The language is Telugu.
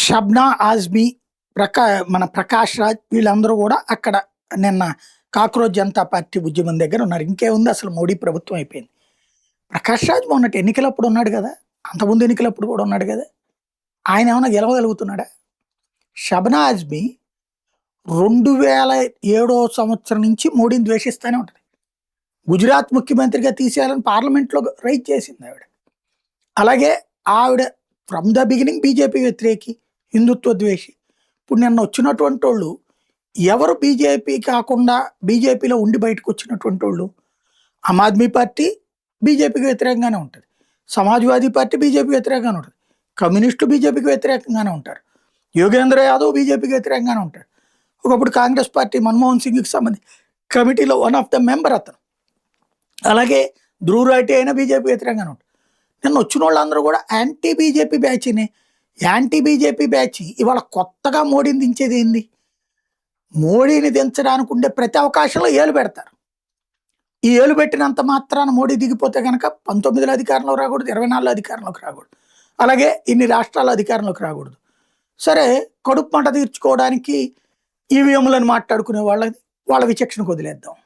షబ్నా ఆజ్మీ, ప్రకా మన ప్రకాష్ రాజ్ వీళ్ళందరూ కూడా అక్కడ నిన్న కాక్రోచ్ జనతా పార్టీ ఉద్యమం దగ్గర ఉన్నారు. ఇంకేముంది, అసలు మోడీ ప్రభుత్వం అయిపోయింది. ప్రకాష్ రాజ్ మొన్నటి ఎన్నికలప్పుడు ఉన్నాడు కదా, అంతకుముందు ఎన్నికలప్పుడు కూడా ఉన్నాడు కదా. ఆయన ఏమైనా గెలవగలుగుతున్నాడా? షబ్నా ఆజ్మీ 2007 సంవత్సరం నుంచి మోడీని ద్వేషిస్తూనే ఉంటుంది. గుజరాత్ ముఖ్యమంత్రిగా తీసేయాలని పార్లమెంట్లో రైజ్ చేసింది ఆవిడ. అలాగే ఆవిడ ఫ్రమ్ ద బిగినింగ్ బీజేపీ వ్యతిరేకి, హిందుత్వ ద్వేషి. ఇప్పుడు నిన్న వచ్చినటువంటి వాళ్ళు ఎవరు బీజేపీ కాకుండా బీజేపీలో ఉండి బయటకు వచ్చినటువంటి వాళ్ళు? ఆమ్ ఆద్మీ పార్టీ బీజేపీకి వ్యతిరేకంగానే ఉంటుంది, సమాజ్వాదీ పార్టీ బీజేపీకి వ్యతిరేకంగానే ఉంటుంది, కమ్యూనిస్టులు బీజేపీకి వ్యతిరేకంగానే ఉంటారు, యోగేంద్ర యాదవ్ బీజేపీకి వ్యతిరేకంగానే ఉంటాడు. ఒకప్పుడు కాంగ్రెస్ పార్టీ మన్మోహన్ సింగ్కి సంబంధించి కమిటీలో వన్ ఆఫ్ ద మెంబర్ అతను. అలాగే ధ్రువ్ రాఠీ అయినా బీజేపీ వ్యతిరేకంగానే ఉంటుంది. నిన్న వచ్చిన వాళ్ళందరూ కూడా యాంటీ బీజేపీ బ్యాచ్ని. యాంటీ బీజేపీ బ్యాచ్ ఇవాళ కొత్తగా మోడీని దించేది ఏంది? మోడీని దించడానికి ఉండే ప్రతి అవకాశంలో ఏలు పెడతారు. ఈ ఏలు పెట్టినంత మాత్రాన మోడీ దిగిపోతే కనుక 19లో అధికారంలోకి రాకూడదు, 24లో అధికారంలోకి రాకూడదు, అలాగే ఇన్ని రాష్ట్రాల అధికారంలోకి రాకూడదు. సరే, కడుపు మంట తీర్చుకోవడానికి ఈవీఎంలను మాట్లాడుకునే వాళ్ళ విచక్షణకు వదిలేద్దాం.